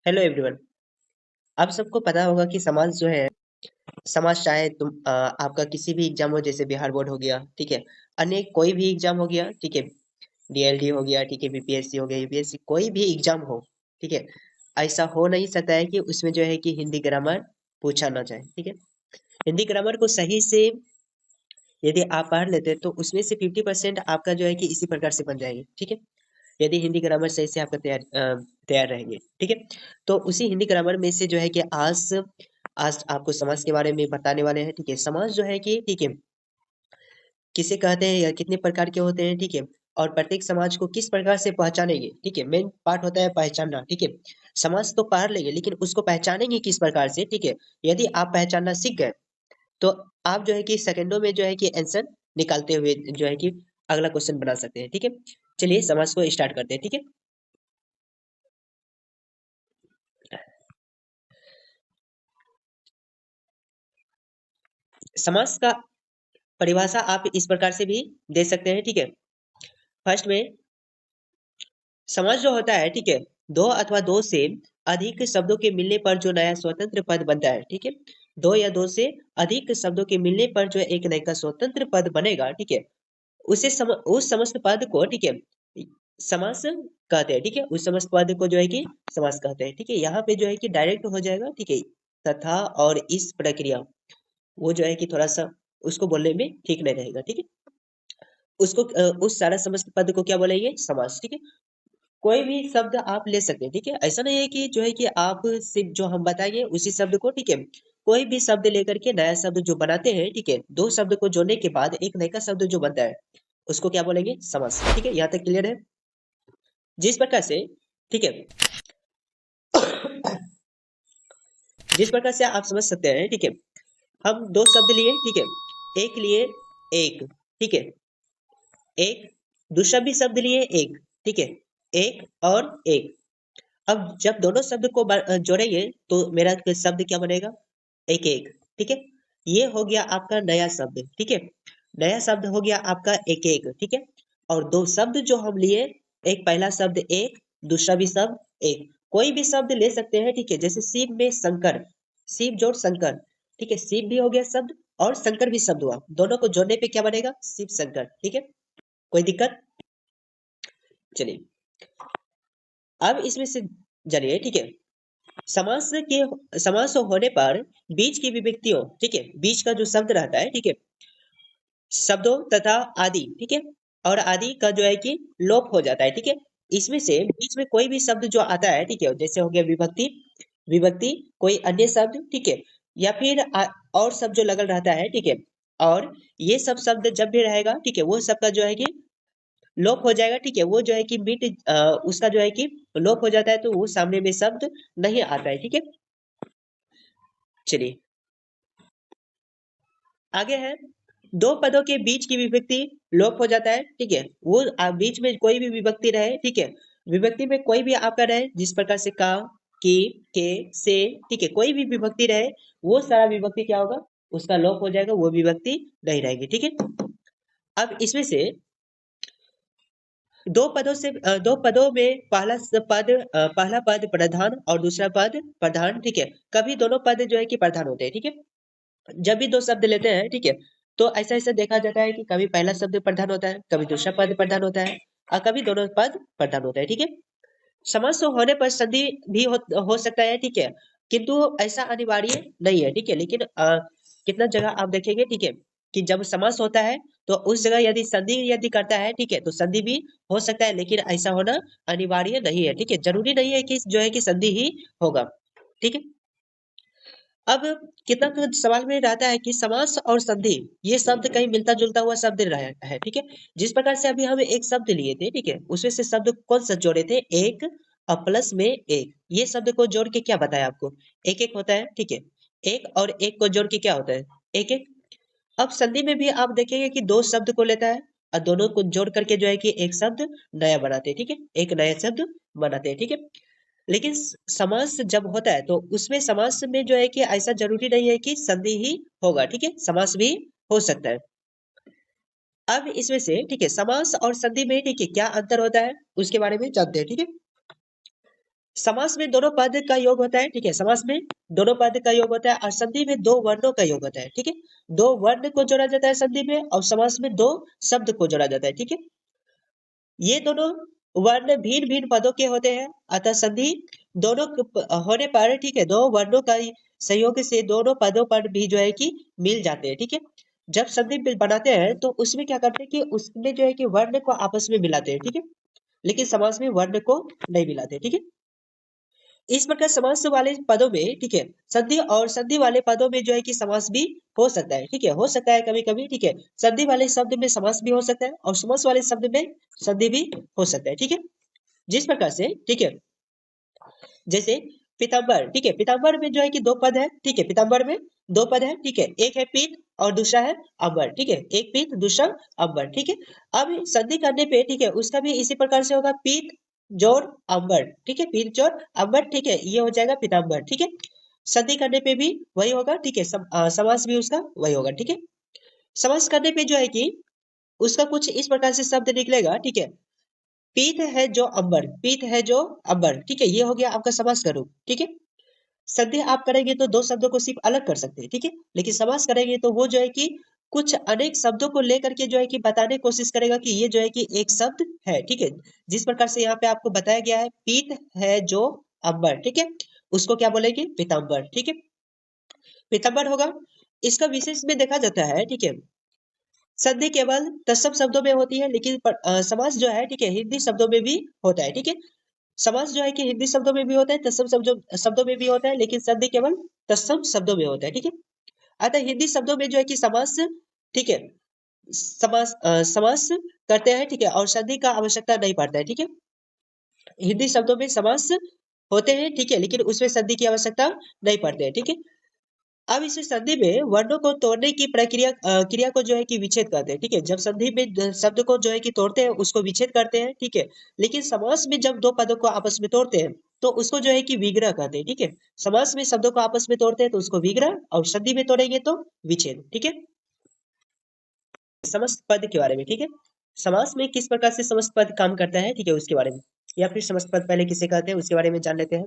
Hello everyone. आप सबको पता होगा कि समाज जो है, समाज चाहे आपका किसी भी एग्जाम हो, जैसे बिहार बोर्ड हो गया, ठीक है, अन्य कोई भी एग्जाम हो गया, ठीक है, डीएलडी हो गया, ठीक है, बीपीएससी हो गया, यूपीएससी, कोई भी एग्जाम हो, ठीक है, ऐसा हो नहीं सकता है कि उसमें जो है कि हिंदी ग्रामर पूछा ना जाए, ठीक है। हिंदी ग्रामर को सही से यदि आप पढ़ लेते हैं तो उसमें से 50% आपका जो है कि इसी प्रकार से बन जाएगी, ठीक है। यदि हिंदी ग्रामर सही से आपका तैयार रहेंगे, ठीक है। तो उसी हिंदी ग्रामर में से जो है कि आज आज आपको समाज के बारे में बताने वाले हैं, ठीक है। समाज जो है कि, ठीक है, किसे कहते हैं या कितने प्रकार के होते हैं, ठीक है, और प्रत्येक समाज को किस प्रकार से पहचानेंगे, ठीक है। मेन पार्ट होता है पहचानना, ठीक है। समाज तो पढ़ लेंगे लेकिन उसको पहचानेंगे किस प्रकार से, ठीक है। यदि आप पहचानना सीख गए तो आप जो है कि सेकंडों में जो है कि आंसर निकालते हुए जो है कि अगला क्वेश्चन बना सकते हैं, ठीक है। चलिए समाज को स्टार्ट करते हैं, ठीक है। समास का परिभाषा आप इस प्रकार से भी दे सकते हैं, ठीक है। फर्स्ट में समास जो होता है, ठीक है, दो अथवा दो से अधिक शब्दों के मिलने पर जो नया स्वतंत्र पद बनता है, ठीक है। दो या दो से अधिक शब्दों के मिलने पर जो एक नया स्वतंत्र पद बनेगा, ठीक है, उस समस्त पद को, ठीक है, समास कहते हैं, ठीक है। उस समस्त पद को जो है कि समास कहते हैं, ठीक है। यहाँ पे जो है कि डायरेक्ट हो जाएगा, ठीक है, तथा और इस प्रक्रिया, वो जो है कि थोड़ा सा उसको बोलने में ठीक नहीं रहेगा, ठीक है। उसको उस सारा समस्त पद को क्या बोलेंगे, समास, ठीक है। कोई भी शब्द आप ले सकते हैं, ठीक है। ऐसा नहीं है कि जो है कि आप सिर्फ जो हम बताएंगे उसी शब्द को, ठीक है, कोई भी शब्द लेकर के नया शब्द जो बनाते हैं, ठीक है, दो शब्द को जोड़ने के बाद एक नया शब्द जो बनता है उसको क्या बोलेंगे, समास, ठीक है। यहाँ तक क्लियर है। जिस प्रकार से, ठीक है, जिस प्रकार से आप समझ सकते हैं, ठीक है, हम दो शब्द लिए, ठीक है, एक लिए एक, ठीक है, एक, दूसरा भी शब्द लिए एक, ठीक है, एक और एक। अब जब दोनों शब्द को जोड़ेंगे तो मेरा शब्द क्या बनेगा, एक एक, ठीक है। ये हो गया आपका नया शब्द, ठीक है। नया शब्द हो गया आपका एक एक, ठीक है। और दो शब्द जो हम लिए, एक पहला शब्द एक, दूसरा भी शब्द एक, कोई भी शब्द ले सकते हैं, ठीक है। जैसे शिव में शंकर, शिव जोड़ शंकर, ठीक है, शिव भी हो गया शब्द और शंकर भी शब्द हुआ, दोनों को जोड़ने पे क्या बनेगा, शिव शंकर, ठीक है। कोई दिक्कत? चलिए अब इसमें से जानिए, ठीक है, समास के समास होने पर बीच की विभक्तियों, ठीक है, बीच का जो शब्द रहता है, ठीक है, शब्दों तथा आदि, ठीक है, और आदि का जो है कि लोप हो जाता है, ठीक है। इसमें से बीच में कोई भी शब्द जो आता है, ठीक है, जैसे हो गया विभक्ति, विभक्ति, कोई अन्य शब्द, ठीक है, या फिर और शब्द जो लगल रहता है, ठीक है, और ये सब शब्द जब भी रहेगा, ठीक है, वो सबका जो है कि लोप हो जाएगा, ठीक है। वो जो है कि उसका जो है कि लोप हो जाता है तो वो सामने में शब्द नहीं आता है, ठीक है। चलिए आगे है, दो पदों के बीच की विभक्ति लोप हो जाता है, ठीक है। वो बीच में कोई भी विभक्ति रहे, ठीक है, विभक्ति में कोई भी आपका रहे, जिस प्रकार से का, की, के, से, ठीक है, कोई भी विभक्ति रहे, वो सारा विभक्ति क्या होगा, उसका लोप हो जाएगा, वो विभक्ति नहीं रहेगी, ठीक है। अब इसमें से दो पदों में पहला पद प्रधान और दूसरा पद प्रधान, ठीक है। कभी दोनों पद जो है कि प्रधान होते हैं, ठीक है। जब भी दो शब्द लेते हैं, ठीक है, तो ऐसा ऐसा देखा जाता है कि कभी पहला शब्द प्रधान होता है, कभी दूसरा पद प्रधान होता है, और कभी दोनों पद प्रधान होता है, ठीक है। समास होने पर संधि भी हो सकता है, ठीक है, किंतु ऐसा अनिवार्य नहीं है, ठीक है। लेकिन कितना जगह आप देखेंगे, ठीक है, कि जब समास होता है तो उस जगह यदि संधि यदि करता है, ठीक है, तो संधि भी हो सकता है, लेकिन ऐसा होना अनिवार्य नहीं है, ठीक है। जरूरी नहीं है कि जो है कि संधि ही होगा, ठीक है। अब कितना तो सवाल में रहता है कि समास और संधि, ये शब्द कहीं मिलता जुलता हुआ शब्द रहा है, ठीक है। जिस प्रकार से अभी हम एक शब्द लिए थे, ठीक है, उसमें से शब्द कौन सा जोड़े थे, एक और प्लस में एक, ये शब्द को जोड़ के क्या बताया आपको, एक एक होता है, ठीक है। एक और एक को जोड़ के क्या होता है, एक एक। अब संधि में भी आप देखेंगे कि दो शब्द को लेता है और दोनों को जोड़ करके जो है कि एक शब्द नया बनाते हैं, ठीक है, एक नया शब्द बनाते हैं, ठीक है। लेकिन समास जब होता है तो उसमें समास में जो है कि ऐसा जरूरी नहीं है कि संधि ही होगा, ठीक है, समास भी हो सकता है। अब इसमें से, ठीक है, समास और संधि में, ठीक है, क्या अंतर होता है उसके बारे में जानते हैं, ठीक है। समास में दोनों पद का योग होता है, ठीक है, समास में दोनों पद का योग होता है और संधि में दो वर्णों का योग होता है, ठीक है, दो वर्ण को जोड़ा जाता है संधि में और समास में दो शब्द को जोड़ा जाता है, ठीक है। ये दोनों वर्ण भिन्न भिन्न पदों के होते हैं, अतः संधि दोनों होने पर, ठीक है, दो वर्णों का सहयोग से दोनों पदों पर भी जो है कि मिल जाते हैं, ठीक है। जब संधि बनाते हैं तो उसमें क्या करते हैं कि उसमें जो है कि वर्ण को आपस में मिलाते हैं, ठीक है, लेकिन समास में वर्ण को नहीं मिलाते, ठीक है। इस प्रकार समास वाले पदों में, ठीक है, संधि और संधि वाले पदों में जो है कि समास भी हो सकता है, ठीक है, हो सकता है कभी कभी, ठीक है, संधि वाले शब्द में समास भी हो सकता है और समास वाले शब्द में संधि भी हो सकता है, ठीक है। जिस प्रकार से, ठीक है, जैसे पीताम्बर, ठीक है, पीताम्बर में जो है कि दो पद है, ठीक है, पीताम्बर में दो पद है, ठीक है, एक है पीत और दूसरा है अंबर, ठीक है, एक पीत दूसरा अंबर, ठीक है। अब संधि करने पे, ठीक है, उसका भी इसी प्रकार से होगा, पीत जोड़ अंबर, ठीक है, पीत जोड़ अंबर, ठीक है, ये हो जाएगा पीताम्बर, ठीक है। संधि करने पे भी वही होगा, ठीक है, समास भी उसका वही होगा, ठीक है। समास करने पे जो है कि उसका कुछ इस प्रकार से शब्द निकलेगा, ठीक है, पीत है जो अंबर, पीत है जो अंबर, ठीक है, ये हो गया आपका समास का रूप, ठीक है। संधि आप करेंगे तो दो शब्दों को सिर्फ अलग कर सकते हैं, ठीक है, लेकिन समास करेंगे तो वो जो है कि कुछ अनेक शब्दों को लेकर के जो है कि बताने की कोशिश करेगा कि ये जो है कि एक शब्द है, ठीक है। जिस प्रकार से यहाँ पे आपको बताया गया है, पीत है जो अंबर, ठीक है, उसको क्या बोलेंगे, पीताम्बर, ठीक है, पीताम्बर होगा। इसका विशेष में देखा जाता है, ठीक है, संधि केवल तत्सम शब्दों में होती है, लेकिन समास जो है, ठीक है, हिंदी शब्दों में भी होता है, ठीक है। समास जो है कि हिंदी शब्दों में भी होता है, तत्सम शब्दों में भी होता है, लेकिन संधि केवल तत्सम शब्दों में होता है, ठीक है। अतः हिंदी शब्दों में जो है कि समास, ठीक है, समास करते हैं, ठीक है, और संधि का आवश्यकता नहीं पड़ता है, ठीक है। हिंदी शब्दों में समास होते हैं, ठीक है, लेकिन उसमें संधि की आवश्यकता नहीं पड़ती है, ठीक है। अब इस संधि में वर्णों को तोड़ने की प्रक्रिया क्रिया को जो है कि विच्छेद करते हैं, ठीक है, जब संधि में शब्द को जो है कि तोड़ते हैं उसको विच्छेद करते हैं, ठीक है। लेकिन समास में जब दो पदों को आपस में तोड़ते हैं तो उसको जो है कि विग्रह कहते हैं, ठीक है। समास में शब्दों को आपस में तोड़ते हैं तो उसको विग्रह और संधि में तोड़ेंगे तो विच्छेद, ठीक है। समस्त पद के बारे में, ठीक है, समास में किस प्रकार से समस्त पद काम करता है, ठीक है, उसके बारे में, या फिर समस्त पद पहले किसे कहते हैं उसके बारे में जान लेते हैं।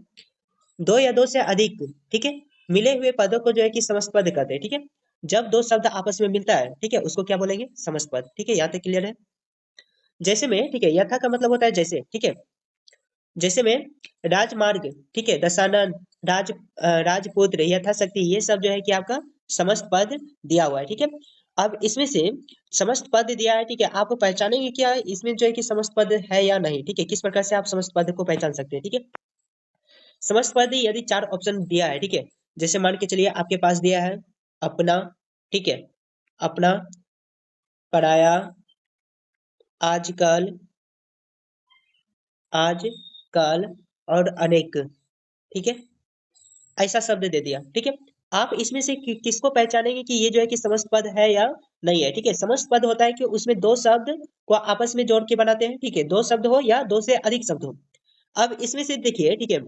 दो या दो से अधिक, ठीक है, मिले हुए पदों को जो है कि समस्त पद कहते हैं, ठीक है। जब दो शब्द आपस में मिलता है, ठीक है, उसको क्या बोलेंगे, समस्त पद, ठीक है, यहाँ तक क्लियर है। जैसे में, ठीक है, यथा का मतलब होता है जैसे, ठीक है, जैसे में राजमार्ग, ठीक है, दशानन, राजपुत्र, यथाशक्ति, ये सब जो है कि आपका समस्त पद दिया हुआ है, ठीक है। अब इसमें से समस्त पद दिया है, ठीक है, आप पहचानेंगे क्या इसमें जो है कि समस्त पद है या नहीं, ठीक है, किस प्रकार से आप समस्त पद को पहचान सकते हैं, ठीक है। समस्त पद यदि चार ऑप्शन दिया है, ठीक है, जैसे मान के चलिए आपके पास दिया है अपना, ठीक है, अपना, पराया, आजकल, आजकल और अनेक, ठीक है, ऐसा शब्द दे दिया, ठीक है। आप इसमें से किसको पहचानेंगे कि ये जो है कि समस्त पद है या नहीं है, ठीक है। समस्त पद होता है कि उसमें दो शब्द को आपस में जोड़ के बनाते हैं, ठीक है, दो शब्द हो या दो से अधिक शब्द हो। अब इसमें से देखिए, ठीक है,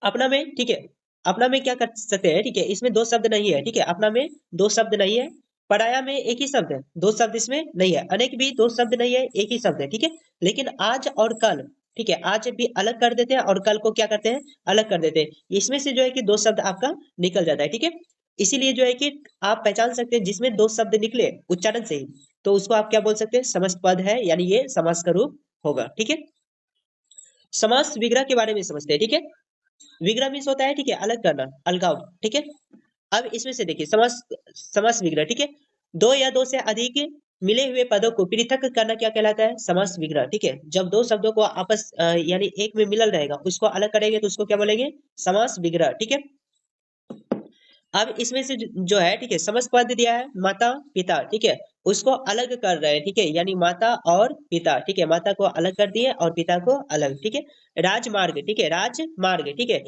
अपना में, ठीक है, अपना में क्या कर सकते हैं, ठीक है, इसमें दो शब्द नहीं है, ठीक है, अपना में दो शब्द नहीं है, पराया में एक ही शब्द है, दो शब्द इसमें नहीं है, अनेक भी दो शब्द नहीं है, एक ही शब्द है, ठीक है। लेकिन आज और कल, ठीक है, आज भी अलग कर देते हैं और कल को क्या करते हैं, अलग कर देते हैं, इसमें से जो है कि दो शब्द आपका निकल जाता है, ठीक है। इसीलिए जो है कि आप पहचान सकते हैं जिसमें दो शब्द निकले उच्चारण से ही, तो उसको आप क्या बोल सकते हैं, समस्त पद है, यानी ये समास का रूप होगा, ठीक है। समास विग्रह के बारे में समझते हैं, ठीक है। विग्रह मीन्स होता है, ठीक है, अलग करना, अलगाव, ठीक है। अब इसमें से देखिए समास, समास विग्रह, ठीक है, दो या दो से अधिक मिले हुए पदों को पृथक करना क्या कहलाता है, समास विग्रह, ठीक है। जब दो शब्दों को आपस यानी एक में मिलल रहेगा उसको अलग करेंगे तो उसको क्या बोलेंगे, समास विग्रह, ठीक है। अब इसमें से जो है, ठीक है, समस्त पद दिया है माता पिता, ठीक है, उसको अलग कर रहे हैं, ठीक है, यानी माता और पिता, ठीक है, माता को अलग कर दिए और पिता को अलग, ठीक है। राजमार्ग, ठीक है, राजमार्ग, ठीक है,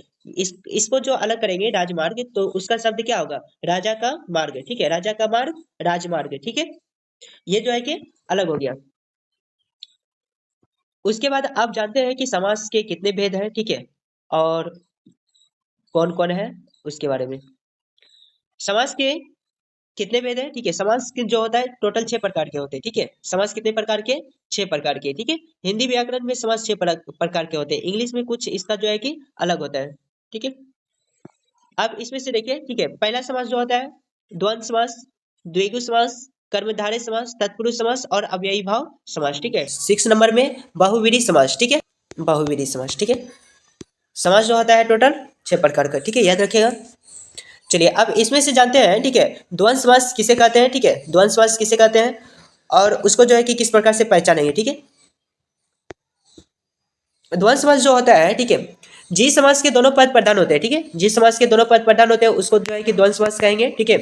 इसको जो अलग करेंगे राजमार्ग तो उसका शब्द क्या होगा, राजा का मार्ग, ठीक है, राजा का मार्ग, राजमार्ग, ठीक है। ये जो है कि अलग हो गया। उसके बाद आप जानते हैं कि समास के कितने भेद हैं, ठीक है, और कौन कौन है उसके बारे में। समास के कितने भेद है? ठीक है, समास जो होता है टोटल 6 प्रकार के होते हैं। ठीक है, समास कितने प्रकार के? 6 प्रकार के। ठीक है, हिंदी व्याकरण में समास 6 प्रकार के होते हैं। इंग्लिश में कुछ इसका जो है कि अलग होता है। ठीक है, अब इसमें से देखिए, ठीक है, पहला समास जो होता है द्वंद्व समास, द्विगु समास, कर्मधारय समास, तत्पुरुष समास और अव्ययी भाव समास। ठीक है, 6 नंबर में बहुव्रीहि समास। ठीक है, बहुव्रीहि समास। ठीक है, समास जो होता है टोटल 6 प्रकार का। ठीक है, याद रखिएगा। चलिए अब इसमें से जानते हैं। ठीक है, द्वंद्व समास किसे कहते हैं? ठीक है, द्वंद्व समास किसे कहते हैं और उसको जो है कि किस प्रकार से पहचानेंगे। ठीक है, द्वंद्व समास जो होता है, ठीक है, जिस समास के दोनों पद प्रधान होते हैं। ठीक है, जिस समास के दोनों पद प्रधान होते हैं उसको जो है कि द्वंद्व समास कहेंगे। ठीक है,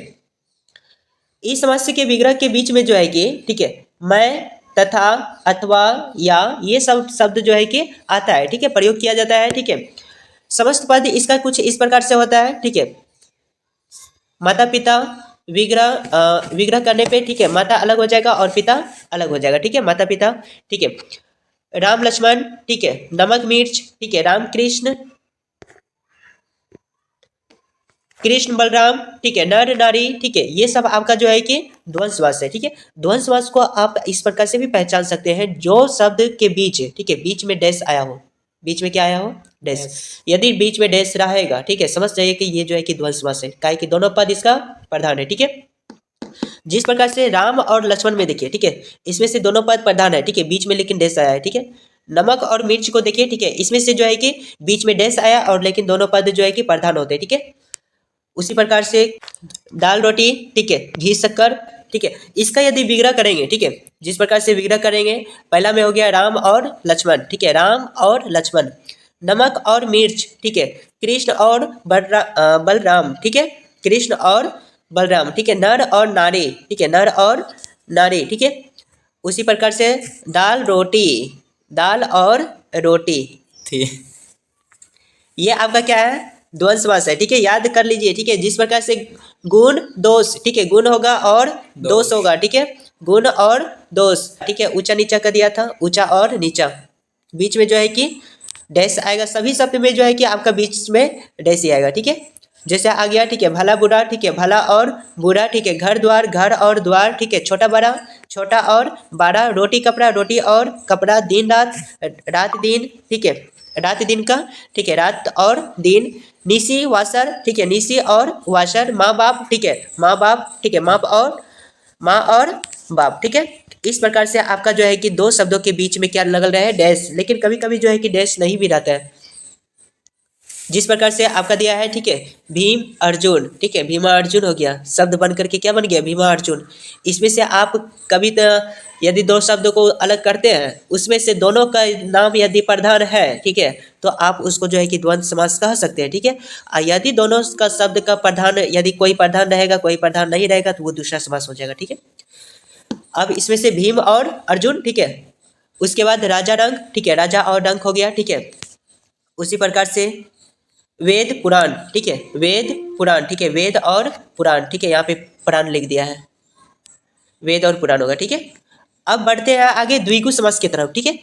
इस समास के विग्रह के बीच में जो है कि, ठीक है, मैं, तथा, अथवा, या ये सब शब्द जो है कि आता है। ठीक है, प्रयोग किया जाता है। ठीक है, समस्त पद इसका कुछ इस प्रकार से होता है। ठीक है, माता पिता विग्रह करने पे, ठीक है, माता अलग हो जाएगा और पिता अलग हो जाएगा। ठीक है, माता पिता। ठीक है, राम लक्ष्मण, ठीक है, नमक मिर्च, ठीक है, राम कृष्ण, कृष्ण बलराम, ठीक है, नर नारी। ठीक है, ये सब आपका जो है कि द्वंद्व समास है। ठीक है, द्वंद्व समास को आप इस प्रकार से भी पहचान सकते हैं, जो शब्द के बीच, ठीक है, बीच में डैश आया हो, बीच में क्या आया हो? डैश। यदि बीच में डैश रहेगा, ठीक है, समझ जाइए कि ये जो है कि द्वंद्व समास है, काहे कि दोनों पद इसका प्रधान है। ठीक है, जिस प्रकार से राम और लक्ष्मण में देखिए, ठीक है, इसमें से दोनों पद प्रधान है। ठीक है, बीच में लेकिन डैश आया है। ठीक है, नमक और मिर्च को देखिए, ठीक है, इसमें से जो है कि बीच में डैश आया और लेकिन दोनों पद जो है कि प्रधान होते हैं। ठीक है, उसी प्रकार से दाल रोटी, ठीक है, घी शक्कर। ठीक है, इसका यदि विग्रह करेंगे, ठीक है, जिस प्रकार से विग्रह करेंगे, पहला में हो गया राम और लक्ष्मण। ठीक है, राम और लक्ष्मण, नमक और मिर्च, ठीक है, कृष्ण और बलराम। ठीक है, कृष्ण और बलराम। ठीक है, नर और नारी, ठीक है, नर और नारी। ठीक है, उसी प्रकार से दाल रोटी, दाल और रोटी थी। ये आपका क्या है? द्वंद्व समास है। ठीक है, याद कर लीजिए। ठीक है, जिस प्रकार से गुण दोष, ठीक है, गुण होगा और दोष होगा। ठीक है, गुण और दोष। ठीक है, ऊंचा नीचा का दिया था, ऊंचा और नीचा, बीच में जो है कि डैश आएगा। सभी शब्द में जो है कि आपका बीच में डैश ही आएगा। ठीक है, जैसे आ गया, ठीक है, भला बुरा, ठीक है, भला और बुरा। ठीक है, घर द्वार, घर और द्वार। ठीक है, छोटा बड़ा, छोटा और बड़ा, रोटी कपड़ा, रोटी और कपड़ा, दिन रात, रात दिन। ठीक है, रात दिन का, ठीक है, रात और दिन, निसी वासर, ठीक है, निसी और वासर, माँ बाप, ठीक है, माँ बाप, ठीक है, माँ और बाप। ठीक है, इस प्रकार से आपका जो है कि दो शब्दों के बीच में क्या लगल रहा है? डैश। लेकिन कभी कभी जो है कि डैश नहीं भी रहता है, जिस प्रकार से आपका दिया है। ठीक है, भीम अर्जुन, ठीक है, भीमा अर्जुन हो गया, शब्द बन करके क्या बन गया? भीमा अर्जुन। इसमें से आप कभी तो यदि दो शब्दों को अलग करते हैं, उसमें से दोनों का नाम यदि प्रधान है, ठीक है, तो आप उसको जो है कि द्वंद्व समास कह सकते हैं। ठीक है, और यदि दोनों का शब्द का प्रधान, यदि कोई प्रधान रहेगा कोई प्रधान नहीं रहेगा, तो वो दूसरा समास हो जाएगा। ठीक है, अब इसमें से भीम और अर्जुन, ठीक है, उसके बाद राजा रंग, ठीक है, राजा और रंग हो गया। ठीक है, उसी प्रकार से वेद पुराण, ठीक है, वेद पुराण, ठीक है, वेद और पुराण। ठीक है, यहाँ पे पुराण लिख दिया है, वेद और पुराण होगा। ठीक है, अब बढ़ते हैं आगे द्विगु समास की तरफ। ठीक है,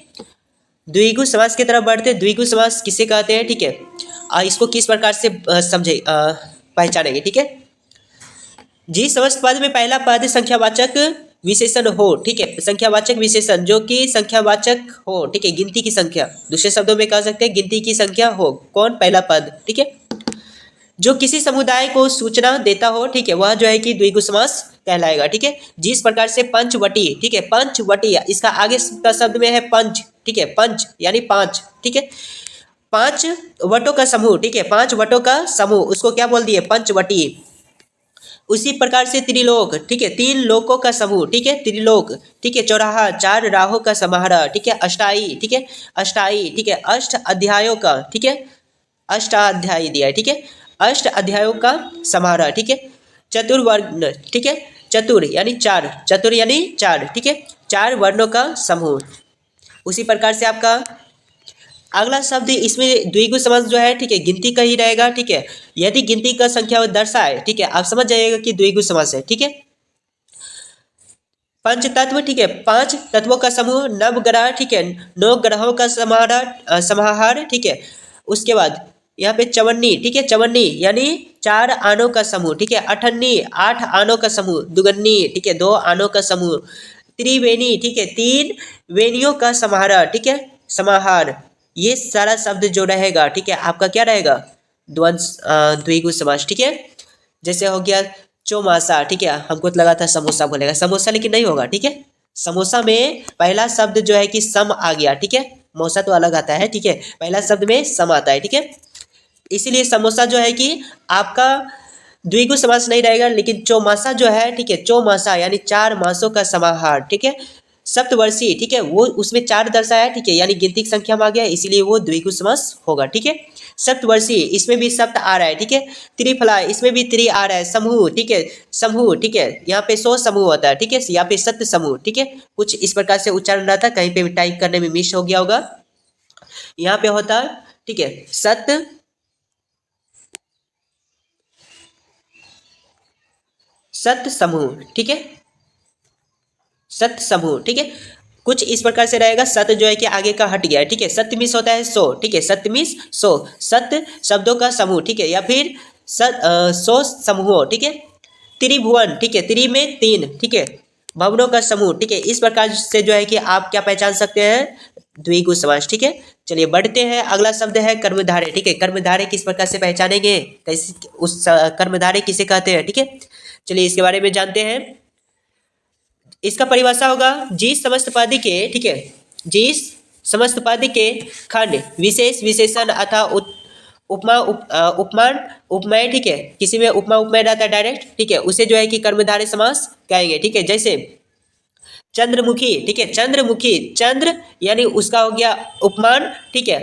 द्विगु समास की तरफ बढ़ते, द्विगु समास किसे कहते हैं? ठीक है, इसको किस प्रकार से समझे पहचानेंगे। ठीक है, जिस समस्त पद में पहला पद संख्यावाचक विशेषण हो, ठीक है, संख्यावाचक विशेषण जो कि संख्यावाचक हो, ठीक है, गिनती की संख्या, दूसरे शब्दों में कह सकते हैं गिनती की संख्या हो, कौन? पहला पद। ठीक है, जो किसी समुदाय को सूचना देता हो, ठीक है, वह जो है कि द्विगु समास कहलाएगा। ठीक है, जिस प्रकार से पंचवटी, ठीक है, पंचवटी, इसका आगे का शब्द में है पंच, ठीक है, पंच यानी पांच। ठीक है, पांच वटों का समूह, ठीक है, पांच वटों का समूह, उसको क्या बोल दिए? पंचवटी। उसी प्रकार से त्रिलोक, ठीक है, तीन लोकों का समूह, ठीक है, त्रिलोक। ठीक है, चौराहा, चार राहों का समाहार। ठीक है, अष्टाई, ठीक है, अष्टाई, ठीक है, अष्ट अध्यायों का, ठीक है, अष्टाध्यायी दिया है। ठीक है, अष्ट अध्यायों का समाहार। ठीक है, चतुर्वर्ण, ठीक है, चतुर यानी चार, चतुर यानी चार। ठीक है, चार वर्णों का समूह। उसी प्रकार से आपका अगला शब्द इसमें द्विगु समास जो है, ठीक है, गिनती का ही रहेगा। ठीक है, यदि गिनती का संख्या दर्शाए, ठीक है, आप समझ जाइएगा कि द्विगु समास है। ठीक है, पंच तत्व, ठीक है, पांच तत्वों का समूह, नव ग्रह, ठीक है, नौ ग्रहों का समाहार, समाहार। ठीक है, उसके बाद यहाँ पे चवन्नी, ठीक है, चवन्नी यानी 4 आनों का समूह, ठीक है। अठन्नी 8 आनों का समूह। दुगन्नी, ठीक है, 2 आनों का समूह। त्रिवेणी, ठीक है, 3 वेणियों का समाहार, ठीक है, समाहार। ये सारा शब्द जो रहेगा, ठीक है, आपका क्या रहेगा, द्विगु समास, ठीक है। जैसे हो गया चौमासा, ठीक है, हमको तो लगा था समोसा बोलेगा, समोसा लेकिन नहीं होगा, ठीक है। समोसा में पहला शब्द जो है कि सम आ गया, ठीक है, मौसा तो अलग आता है, ठीक है, पहला शब्द में सम आता है, ठीक है। इसीलिए समोसा जो है कि आपका द्विगु समास नहीं रहेगा, लेकिन चौमासा जो है, ठीक है, चौमासा यानी 4 मासों का समाहार, ठीक है। सप्तवर्षीय, ठीक है, वो उसमें 4 दर्शाया है, ठीक है, यानी गिनती की संख्या में आ गया, इसीलिए वो द्विगु समास होगा, ठीक है। सप्तवर्षीय, इसमें भी सप्त आ रहा है, ठीक है। त्रिफला, इसमें भी त्रि आ रहा है। समूह, ठीक है, समूह, ठीक है, यहाँ पे 100 समूह होता है, ठीक है, यहाँ पे सत्य समूह, ठीक है। कुछ इस प्रकार से उच्चारण रहा था, कहीं पे टाइप करने में मिस हो गया होगा। यहाँ पे होता है, ठीक है, सत्य सत्य समूह, ठीक है, सत्य समूह, ठीक है। कुछ इस प्रकार से रहेगा, सत्य जो है कि आगे का हट गया है, ठीक है। सत्यमिस होता है 100, ठीक है, सत्यमिस 100, सत्य शब्दों का समूह, ठीक है, या फिर 100 समूह, ठीक है। त्रिभुवन, ठीक है, त्रि में 3, ठीक है, भवनों का समूह, ठीक है। इस प्रकार से जो है कि आप क्या पहचान सकते हैं, द्विगु समास, ठीक है। चलिए बढ़ते हैं, अगला शब्द है कर्मधारय, ठीक है। कर्मधारय किस प्रकार से पहचानेंगे, कैसे उस कर्मधारय किसे कहते हैं, ठीक है। चलिए इसके बारे में जानते हैं। इसका परिभाषा होगा, जिस समस्त पद के, ठीक है, जिस समस्त पद के खंड विशेष विशेषण अथवा उपमा उपमान उपमेय, ठीक है, किसी में उपमा उपमेय रहता है डायरेक्ट, ठीक है, उसे जो है कि कर्मधारय समास कहेंगे, ठीक है। जैसे चंद्रमुखी, ठीक है, चंद्रमुखी, चंद्र यानी उसका हो गया उपमान, ठीक है,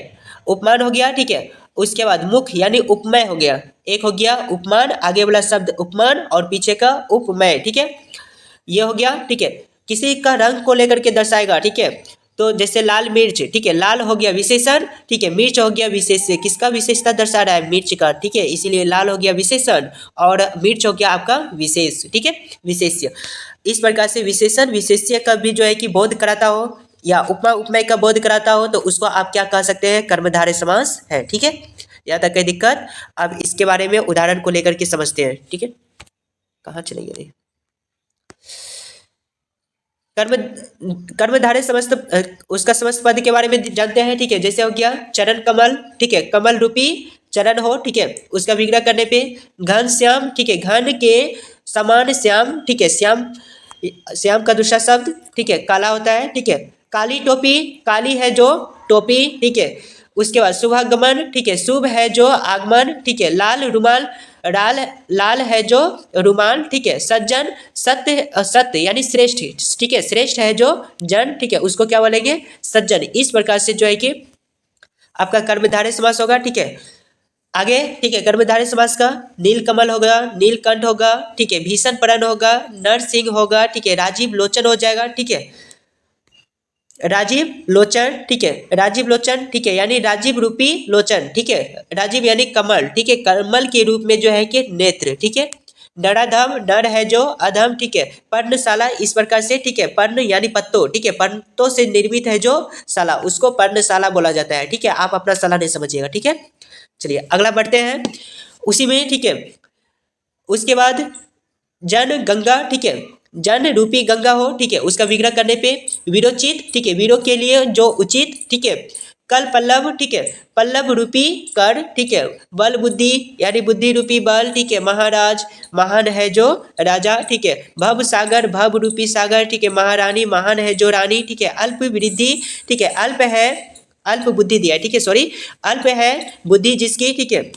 उपमान हो गया, ठीक है। उसके बाद मुख यानी उपमेय हो गया, एक हो गया उपमान, आगे वाला शब्द उपमान और पीछे का उपमेय, ठीक है, ये हो गया, ठीक है। किसी का रंग को लेकर के दर्शाएगा, ठीक है, तो जैसे लाल मिर्च, ठीक है, लाल हो गया विशेषण, ठीक है, मिर्च हो गया विशेष्य, किसका विशेषता दर्शा रहा है, मिर्च का, ठीक है, इसीलिए लाल हो गया विशेषण और मिर्च हो गया आपका विशेष, ठीक है, विशेष्य। इस प्रकार से विशेषण विशेष्य का भी जो है कि बोध कराता हो या उपमा उपमेय का बोध कराता हो, तो उसको आप क्या कह सकते हैं, कर्मधारय समास है, ठीक है। यहाँ तक कोई दिक्कत। अब इसके बारे में उदाहरण को लेकर के समझते हैं, ठीक है। कहाँ चले गए, कर्म कर्मधारय समस्त उसका समस्त पद के बारे में जानते हैं, ठीक है। जैसे हो गया चरण कमल, ठीक है, कमल रूपी चरण हो, ठीक है, उसका विग्रह करने पे घन श्याम, ठीक है, घन के समान श्याम, ठीक है, श्याम, श्याम का दूसरा शब्द, ठीक है, काला होता है, ठीक है। काली टोपी, काली है जो टोपी, ठीक है। उसके बाद शुभागमन, ठीक है, शुभ है जो आगमन, ठीक है। लाल रुमाल, लाल लाल है जो रुमाल, ठीक है। सज्जन, सत्य सत्य यानी श्रेष्ठ, ठीक है, श्रेष्ठ है जो जन, ठीक है, उसको क्या बोलेंगे, सज्जन। इस प्रकार से जो है कि आपका कर्मधारय समास होगा, ठीक है। आगे, ठीक है, कर्मधारय समास का नीलकमल होगा, नीलकंठ होगा, ठीक है, भीषण परण होगा, नरसिंह होगा, ठीक है, राजीव लोचन हो जाएगा, ठीक है, राजीव लोचन, ठीक है, राजीव लोचन, ठीक है, यानी राजीव रूपी लोचन, ठीक है। राजीव यानी कमल, ठीक है, कमल के रूप में जो है कि नेत्र, ठीक है। नराधम, नर है जो अधम, ठीक है। पर्णशाला, इस प्रकार से, ठीक है, पर्ण यानी पत्तों, ठीक है, पत्तों से निर्मित है जो शाला, उसको पर्णशाला बोला जाता है, ठीक है। आप अपना शाला नहीं समझिएगा, ठीक है। चलिए अगला बढ़ते हैं उसी में, ठीक है। उसके बाद जन गंगा, ठीक है, जन रूपी गंगा हो, ठीक है, उसका विग्रह करने पे विरोचित, ठीक है, वीरों के लिए जो उचित, ठीक है। कल पल्लव, ठीक है, पल्लव रूपी कर, ठीक है। बल बुद्धि यानी बुद्धि रूपी बल, ठीक है। महाराज, महान है जो राजा, ठीक है। भव सागर, भव रूपी सागर, ठीक है। महारानी, महान है जो रानी, ठीक है। अल्प वृद्धि, ठीक है, अल्प है, अल्प बुद्धि दिया है, ठीक है, सॉरी, अल्प है बुद्धि जिसकी, ठीक है।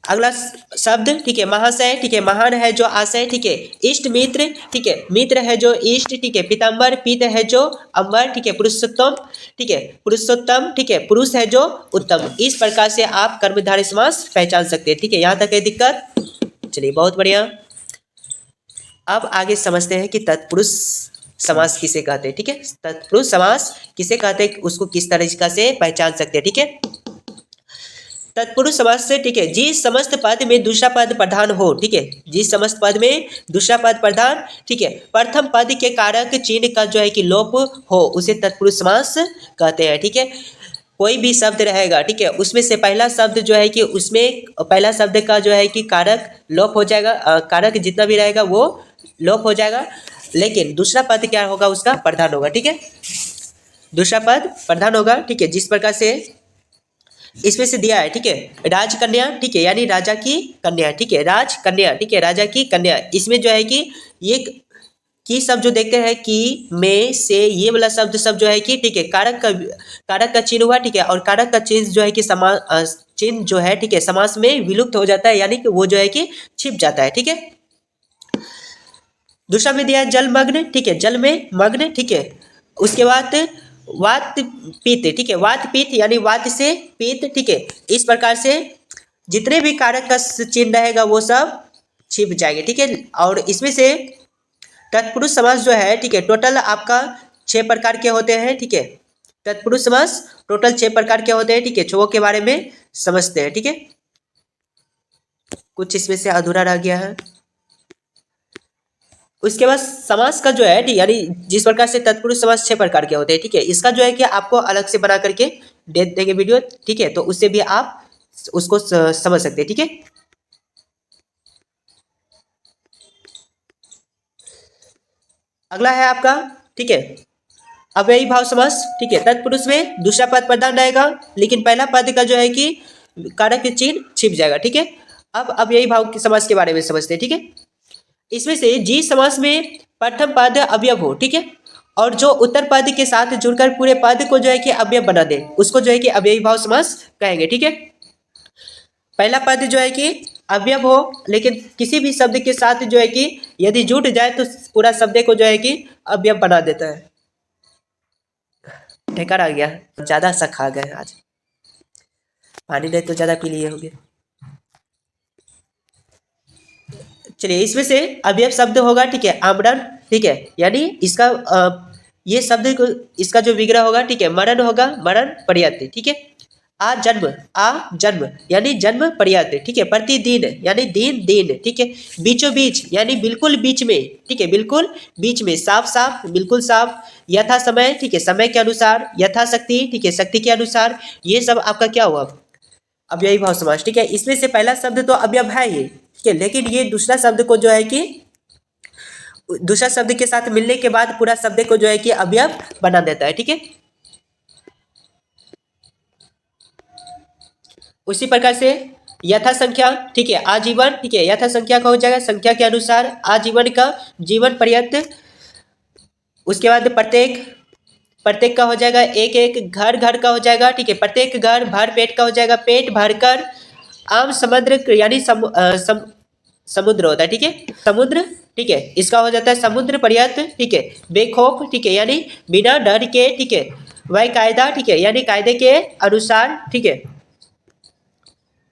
अगला शब्द, ठीक है, महाशय, ठीक है, महान है जो आशय, ठीक है। इष्ट मित्र, ठीक है, मित्र है जो इष्ट, ठीक है। पीताम्बर, पीत है जो अंबर, ठीक है। पुरुषोत्तम, ठीक है, पुरुषोत्तम, ठीक है, पुरुष है जो उत्तम। इस प्रकार से आप कर्मधारय समास पहचान सकते हैं, ठीक है। यहाँ तक है दिक्कत, चलिए बहुत बढ़िया। अब आगे समझते हैं कि तत्पुरुष समास किसे कहते हैं, ठीक है। तत्पुरुष समास किसे कहते हैं, उसको किस तरीका से पहचान सकते हैं, ठीक है। तत्पुरुष समास से, ठीक है, जिस समस्त पद में दूसरा पद प्रधान हो, ठीक है, जिस समस्त पद में दूसरा पद प्रधान, ठीक है, प्रथम पद के कारक चिन्ह का जो है कि लोप हो, उसे तत्पुरुष समास कहते हैं, ठीक है। कोई भी शब्द रहेगा, ठीक है, उसमें से पहला शब्द जो है कि उसमें पहला शब्द का जो है कि कारक लोप हो जाएगा, कारक जितना भी रहेगा वो लोप हो जाएगा, लेकिन दूसरा पद क्या होगा, उसका प्रधान होगा, ठीक है, दूसरा पद प्रधान होगा, ठीक है। जिस प्रकार से इसमें से दिया है, ठीक है, राजकन्या, ठीक है, यानी राजा की कन्या, ठीक है, राजकन्या, ठीक है, राजा की कन्या। इसमें जो है कि ये की शब्द जो देखते हैं कि में से ये वाला शब्द सब जो है कि, ठीक है, कारक का चिन्ह हुआ, ठीक है, और कारक का चिन्ह जो है कि चिन्ह जो है, ठीक है, समास में विलुप्त हो जाता है, यानी कि वो जो है कि छिप जाता है, ठीक है। दूसरा में दिया है जलमग्न, ठीक है, जल में मग्न, ठीक है। उसके बाद वात पीत, ठीक है, वात पीत यानी वात से पीत, ठीक है। इस प्रकार से जितने भी कारक का चिन्ह रहेगा वो सब छिप जाएंगे, ठीक है। और इसमें से तत्पुरुष समास जो है, ठीक है, टोटल आपका 6 प्रकार के होते हैं, ठीक है। तत्पुरुष समास टोटल 6 प्रकार के होते हैं, ठीक है। 6 के बारे में समझते हैं, ठीक है। कुछ इसमें से अधूरा रह गया है। उसके बाद समास का जो है, यानी जिस प्रकार से तत्पुरुष समास 6 प्रकार के होते हैं, ठीक है, इसका जो है कि आपको अलग से बना करके दे देंगे वीडियो, ठीक है, तो उससे भी आप उसको समझ सकते हैं, ठीक है। अगला है आपका, ठीक है, अव्ययी भाव समास, ठीक है। तत्पुरुष में दूसरा पद प्रधान रहेगा, लेकिन पहला पद का जो है कि कारक चिन्ह छिप जाएगा, ठीक है। अब अव्ययी भाव समास के बारे में समझते हैं, ठीक है। इसमें से जी समास में प्रथम पद अवयव हो, ठीक है, और जो उत्तर पद के साथ जुड़कर पूरे पद को जो है कि अवयव बना दे, उसको जो है कि अव्ययी भाव समास कहेंगे, ठीक है। पहला पद जो है कि अवयव हो, लेकिन किसी भी शब्द के साथ जो है कि यदि जुट जाए तो पूरा शब्द को जो है कि अवयव बना देता है। ठेकर आ गया, ज्यादा सा खा गए आज, पानी नहीं तो ज्यादा पी लिए होंगे। चलिए, इसमें से अवयव शब्द होगा, ठीक है, आमरण, ठीक है, यानी इसका ये शब्द को इसका जो विग्रह होगा, ठीक है, मरण होगा, मरण पर्याप्त, ठीक है। आ जन्म यानी जन्म पर्याप्त, ठीक है। प्रतिदिन यानी दिन दिन, ठीक है। बीचों बीच यानी बिल्कुल बीच में, ठीक है, बिल्कुल बीच में। साफ साफ बिल्कुल साफ। यथा समय, ठीक है, समय के अनुसार। यथाशक्ति, ठीक है, शक्ति के अनुसार। ये सब आपका क्या हुआ, अव्ययी भाव समास, ठीक है। इसमें से पहला शब्द तो अवयव है ही, ठीक है, लेकिन ये दूसरा शब्द को जो है कि दूसरा शब्द के साथ मिलने के बाद पूरा शब्द को जो है कि अवयव बना देता है, ठीक है। उसी प्रकार से यथा संख्या, ठीक है, आजीवन, ठीक है, यथा संख्या का हो जाएगा संख्या के अनुसार। आजीवन का जीवन पर्यंत। उसके बाद प्रत्येक, प्रत्येक का हो जाएगा एक एक। घर घर का हो जाएगा, ठीक है, प्रत्येक घर। भर पेट का हो जाएगा पेट भर कर। आम समुद्र यानी समुद्र होता है, ठीक है, समुद्र, ठीक है, इसका हो जाता है समुद्र पर्यंत, ठीक है। बेखौफ, ठीक है, यानी बिना डर के, ठीक है। वह कायदा, ठीक है, यानी कायदे के अनुसार, ठीक है।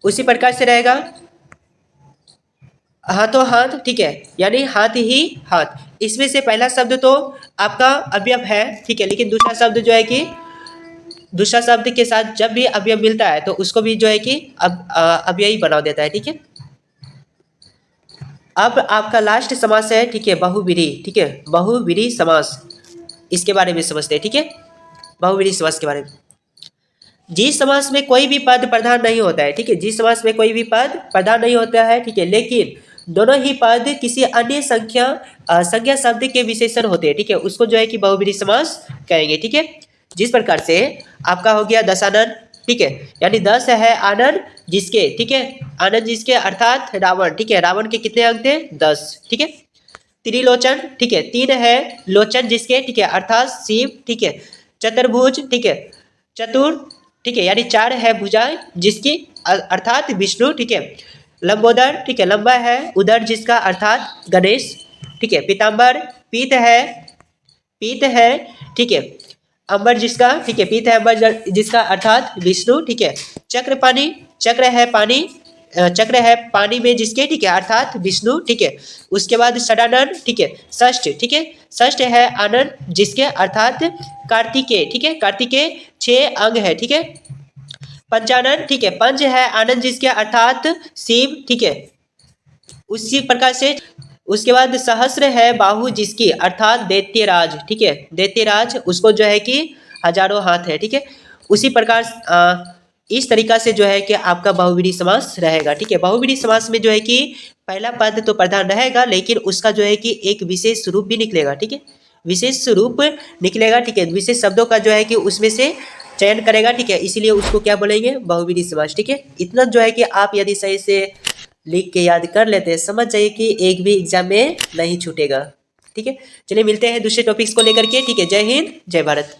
उसी प्रकार से रहेगा हाथों हाथ, ठीक है, यानी हाथ ही हाथ। इसमें से पहला शब्द तो आपका अवयव है, ठीक है, लेकिन दूसरा शब्द जो है कि दूसरा शब्द के साथ जब भी अवयव मिलता है तो उसको भी जो है कि अव्ययी बना देता है, ठीक है। अब आपका लास्ट समास है, ठीक है, बहुव्रीहि, ठीक है, बहुव्रीहि समास। इसके बारे में समझते हैं, ठीक है, बहुव्रीहि समास के बारे में। जी समास में कोई भी पद प्रधान नहीं होता है, ठीक है, जी समास में कोई भी पद प्रधान नहीं होता है, ठीक है, लेकिन दोनों ही पद किसी अन्य संज्ञा शब्द के विशेषण होते हैं, ठीक है, उसको जो है कि बहुव्रीहि समास कहेंगे, ठीक है। जिस प्रकार से आपका हो गया दशानन, ठीक है, यानी 10 है आनन जिसके, ठीक है, आनन जिसके अर्थात रावण, ठीक है, रावण के कितने अंक थे, 10, ठीक है। त्रिलोचन, ठीक है, 3 है लोचन जिसके, ठीक है, अर्थात शिव, ठीक है। चतुर्भुज, ठीक है, चतुर, ठीक है, यानी 4 है भुजाएं जिसकी अर्थात विष्णु, ठीक है। लंबोदर, ठीक है, लंबा है उदर जिसका अर्थात गणेश, ठीक है। पीताम्बर, पीत है, ठीक है, अंबर जिसका, ठीक है, पीत है अंबर जिसका अर्थात विष्णु, ठीक है। चक्रपाणी, चक्र है पानी में जिसके, ठीक है, अर्थात विष्णु, ठीक है। उसके बाद षडानन, ठीक है, षष्ठ, ठीक है, षष्ठ है आनंद जिसके अर्थात कार्तिकेय, ठीक है, कार्तिकेय 6 अंग है, ठीक है। पंचानन, ठीक है, पंच है आनंद जिसके अर्थात शिव, ठीक है। उसी प्रकार से उसके बाद सहस्र है बाहु जिसकी अर्थात दैत्यराज, ठीक है, दैत्यराज उसको जो है कि हजारों हाथ है, ठीक है। उसी प्रकार इस तरीका से जो है कि आपका बहुव्रीहि समास रहेगा। ठीक है, बहुव्रीहि समास में जो है कि पहला पद तो प्रधान रहेगा, लेकिन उसका जो है कि एक विशेष रूप भी निकलेगा। ठीक है, विशेष रूप निकलेगा। ठीक है, विशेष शब्दों का जो है कि उसमें से चयन करेगा। ठीक है, इसीलिए उसको क्या बोलेंगे, बहुव्रीहि समास। ठीक है, इतना जो है कि आप यदि सही से लिख के याद कर लेते हैं, समझ जाइए कि एक भी एग्जाम में नहीं छूटेगा। ठीक है, चलिए मिलते हैं दूसरे टॉपिक्स को लेकर के। ठीक है, जय हिंद, जय भारत।